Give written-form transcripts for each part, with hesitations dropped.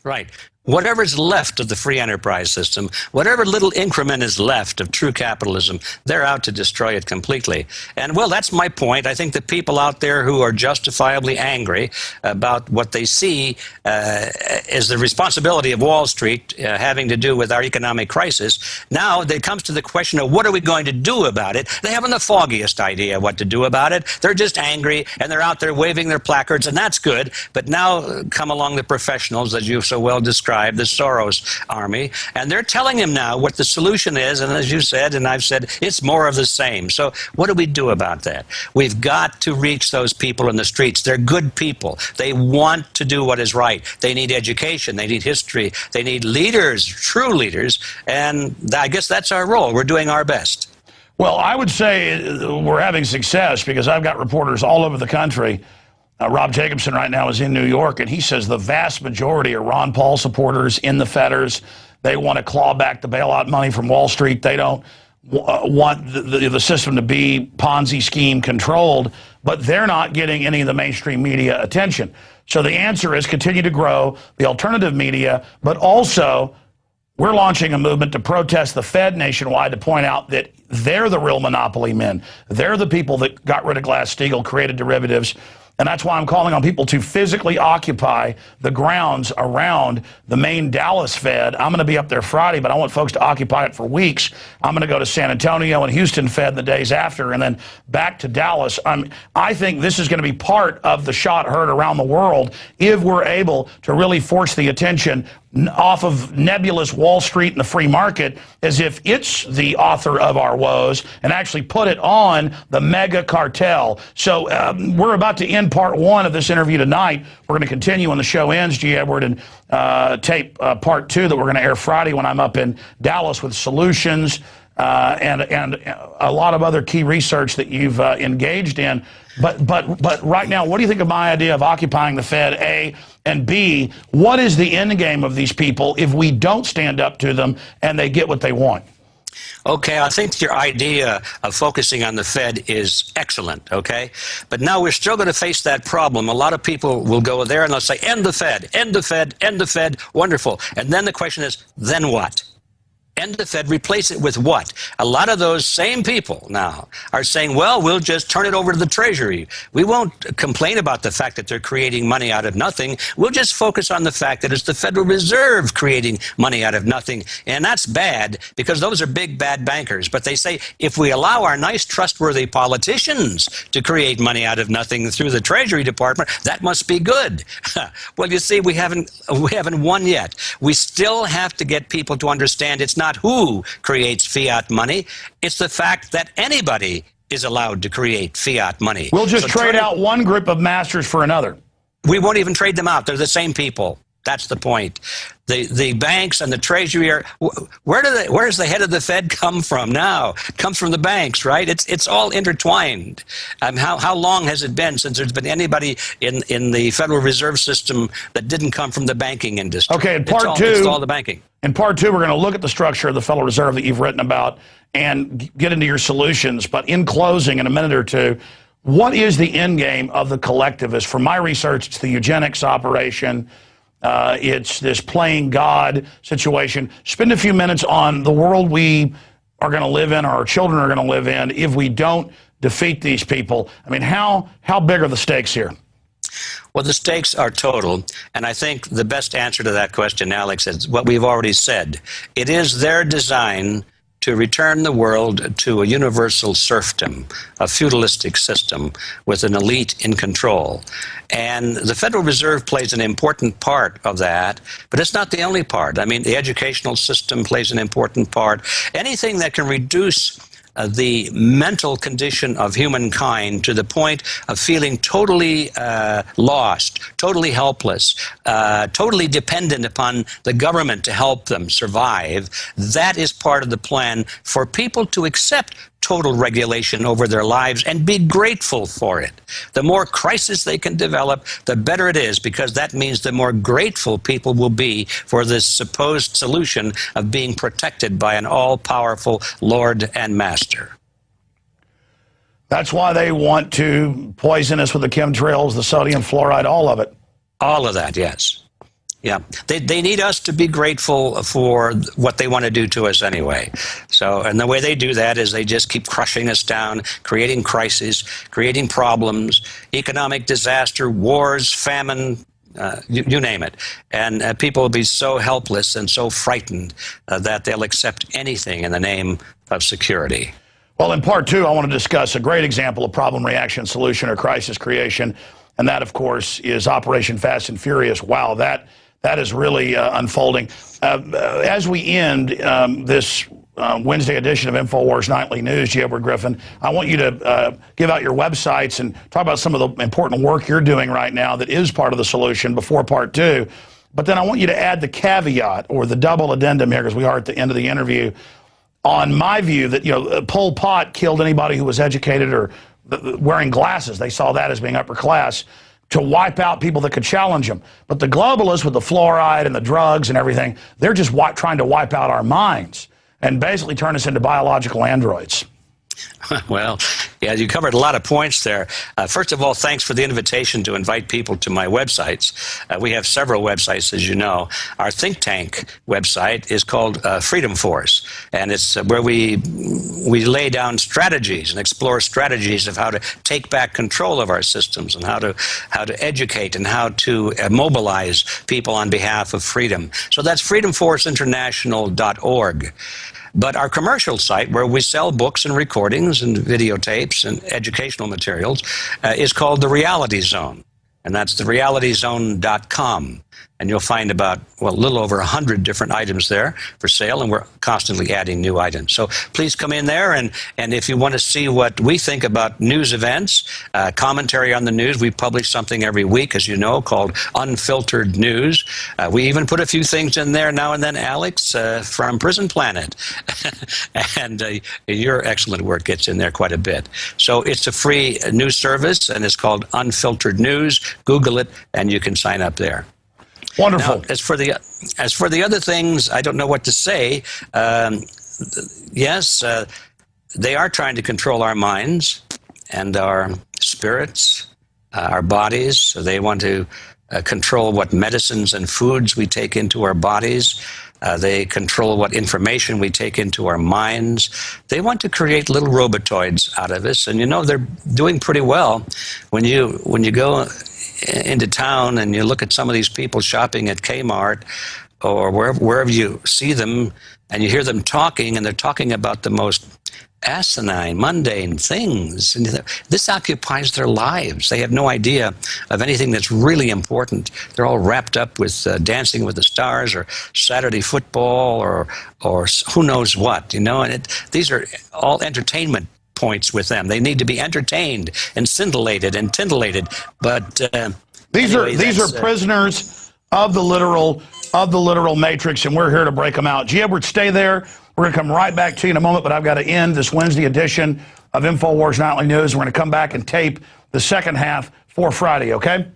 Right. Whatever's left of the free enterprise system, whatever little increment is left of true capitalism, they're out to destroy it completely. And, well, that's my point. I think the people out there who are justifiably angry about what they see is the responsibility of Wall Street having to do with our economic crisis. Now it comes to the question of what are we going to do about it? They haven't the foggiest idea what to do about it. They're just angry, and they're out there waving their placards, and that's good. But now come along the professionals, as you've so well described, the Soros army, and they're telling him now what the solution is, and as you said, and I've said, it's more of the same. So what do we do about that? We've got to reach those people in the streets. They're good people. They want to do what is right. They need education. They need history. They need leaders, true leaders, and I guess that's our role. We're doing our best. Well, I would say we're having success because I've got reporters all over the country. Rob Jacobson right now is in New York, and he says the vast majority are Ron Paul supporters in the Fedders. They want to claw back the bailout money from Wall Street. They don't want the system to be Ponzi scheme controlled, but they're not getting any of the mainstream media attention. So the answer is continue to grow the alternative media, but also we're launching a movement to protest the Fed nationwide to point out that they're the real monopoly men. They're the people that got rid of Glass-Steagall, created derivatives. And that's why I'm calling on people to physically occupy the grounds around the main Dallas Fed. I'm going to be up there Friday, but I want folks to occupy it for weeks. I'm going to go to San Antonio and Houston Fed the days after, and then back to Dallas. I think this is going to be part of the shot heard around the world if we're able to really force the attention off of nebulous Wall Street and the free market as if it's the author of our woes and actually put it on the mega cartel. So we're about to end part one of this interview tonight. We're going to continue when the show ends, G. Edward, and tape part two that we're going to air Friday when I'm up in Dallas with solutions and a lot of other key research that you've engaged in. But right now, what do you think of my idea of occupying the Fed, A, and B, what is the end game of these people if we don't stand up to them and they get what they want? Okay, I think your idea of focusing on the Fed is excellent, okay? But now we're still going to face that problem. A lot of people will go there and they'll say, end the Fed, end the Fed, end the Fed, wonderful. And then the question is, then what? End the Fed, replace it with what? A lot of those same people now are saying, well, we'll just turn it over to the Treasury. We won't complain about the fact that they're creating money out of nothing. We'll just focus on the fact that it's the Federal Reserve creating money out of nothing. And that's bad because those are big, bad bankers. But they say if we allow our nice, trustworthy politicians to create money out of nothing through the Treasury Department, that must be good. Well, you see, we haven't won yet. We still have to get people to understand it's not who creates fiat money, it's the fact that anybody is allowed to create fiat money. We'll just trade out one group of masters for another. We won't even trade them out. They're the same people. That's the point. The banks and the Treasury are, where does the head of the Fed come from now? It comes from the banks, right? It's all intertwined. How long has it been since there's been anybody in the Federal Reserve System that didn't come from the banking industry? Okay, in part two, it's all the banking. In part two, we're going to look at the structure of the Federal Reserve that you've written about and get into your solutions. But in closing, in a minute or two, what is the end game of the collectivists? From my research, it's the eugenics operation. It's this playing God situation. Spend a few minutes on the world we are going to live in, or our children are going to live in, if we don't defeat these people. I mean, how big are the stakes here? Well, the stakes are total, and I think the best answer to that question, Alex, is what we've already said. It is their design to return the world to a universal serfdom, a feudalistic system with an elite in control. And the Federal Reserve plays an important part of that, but it's not the only part. I mean, the educational system plays an important part. Anything that can reduce the mental condition of humankind to the point of feeling totally lost, totally helpless, totally dependent upon the government to help them survive. That is part of the plan for people to accept total regulation over their lives and be grateful for it. The more crisis they can develop, the better it is, because that means the more grateful people will be for this supposed solution of being protected by an all-powerful Lord and Master. That's why they want to poison us with the chemtrails, the sodium fluoride, all of it. All of that, yes. Yeah, they need us to be grateful for what they want to do to us anyway. So, and the way they do that is they just keep crushing us down, creating crises, creating problems, economic disaster, wars, famine, you name it. And people will be so helpless and so frightened that they'll accept anything in the name of security. Well, in part two, I want to discuss a great example of problem, reaction, solution, or crisis creation. And that, of course, is Operation Fast and Furious. Wow, that is really unfolding. As we end this Wednesday edition of InfoWars Nightly News, Edward Griffin, I want you to give out your websites and talk about some of the important work you're doing right now that is part of the solution before part two. But then I want you to add the caveat or the double addendum here, because we are at the end of the interview, on my view that, Pol Pot killed anybody who was educated or wearing glasses. They saw that as being upper class, to wipe out people that could challenge them. But the globalists with the fluoride and the drugs and everything, they're just trying to wipe out our minds and basically turn us into biological androids. Well, yeah, you covered a lot of points there. First of all, thanks for the invitation to invite people to my websites. We have several websites, as you know. Our think tank website is called Freedom Force, and it's where we lay down strategies and explore strategies of how to take back control of our systems and how to educate and how to mobilize people on behalf of freedom. So that's freedomforceinternational.org. But our commercial site, where we sell books and recordings and videotapes and educational materials, is called The Reality Zone. And that's therealityzone.com. And you'll find about, well, a little over 100 different items there for sale, and we're constantly adding new items. So please come in there, and if you want to see what we think about news events, commentary on the news, we publish something every week, as you know, called Unfiltered News. We even put a few things in there now and then, Alex, from Prison Planet. And your excellent work gets in there quite a bit. So it's a free news service, and it's called Unfiltered News. Google it, and you can sign up there. Wonderful. Now, as for the other things, I don't know what to say. Yes, they are trying to control our minds and our spirits, our bodies. So they want to control what medicines and foods we take into our bodies. They control what information we take into our minds. They want to create little robotoids out of us, and they're doing pretty well. When you go into town and you look at some of these people shopping at Kmart or wherever you see them, and you hear them talking, and they're talking about the most asinine, mundane things. And this occupies their lives. They have no idea of anything that's really important. They're all wrapped up with Dancing with the Stars or Saturday football or who knows what, and these are all entertainment points with them. They need to be entertained and scintillated and tintillated. But these are prisoners of the literal matrix, and we're here to break them out. G. Edwards, stay there. We're going to come right back to you in a moment, but I've got to end this Wednesday edition of InfoWars Nightly News. We're going to come back and tape the second half for Friday, okay?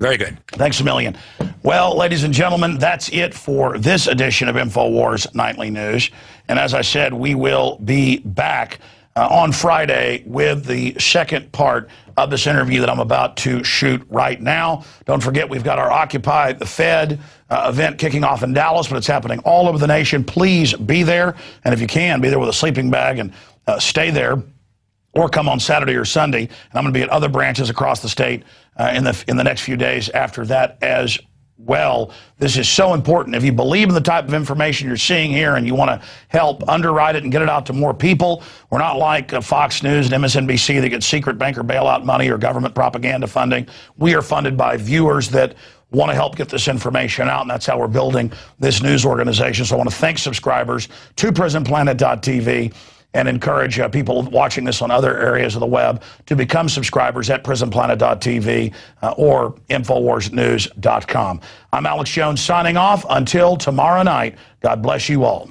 Very good. Thanks a million. Well, ladies and gentlemen, that's it for this edition of InfoWars Nightly News. And as I said, we will be back on Friday with the second part of this interview that I'm about to shoot right now. Don't forget, we've got our Occupy the Fed event kicking off in Dallas, but it's happening all over the nation. Please be there, and if you can, be there with a sleeping bag and stay there, or come on Saturday or Sunday. And I'm going to be at other branches across the state in the next few days after that as well. This is so important. If you believe in the type of information you're seeing here and you want to help underwrite it and get it out to more people, we're not like Fox News and MSNBC that get secret banker bailout money or government propaganda funding. We are funded by viewers that want to help get this information out, and that's how we're building this news organization. So I want to thank subscribers to PrisonPlanet.tv and encourage people watching this on other areas of the web to become subscribers at PrisonPlanet.tv or InfoWarsNews.com. I'm Alex Jones signing off. Until tomorrow night, God bless you all.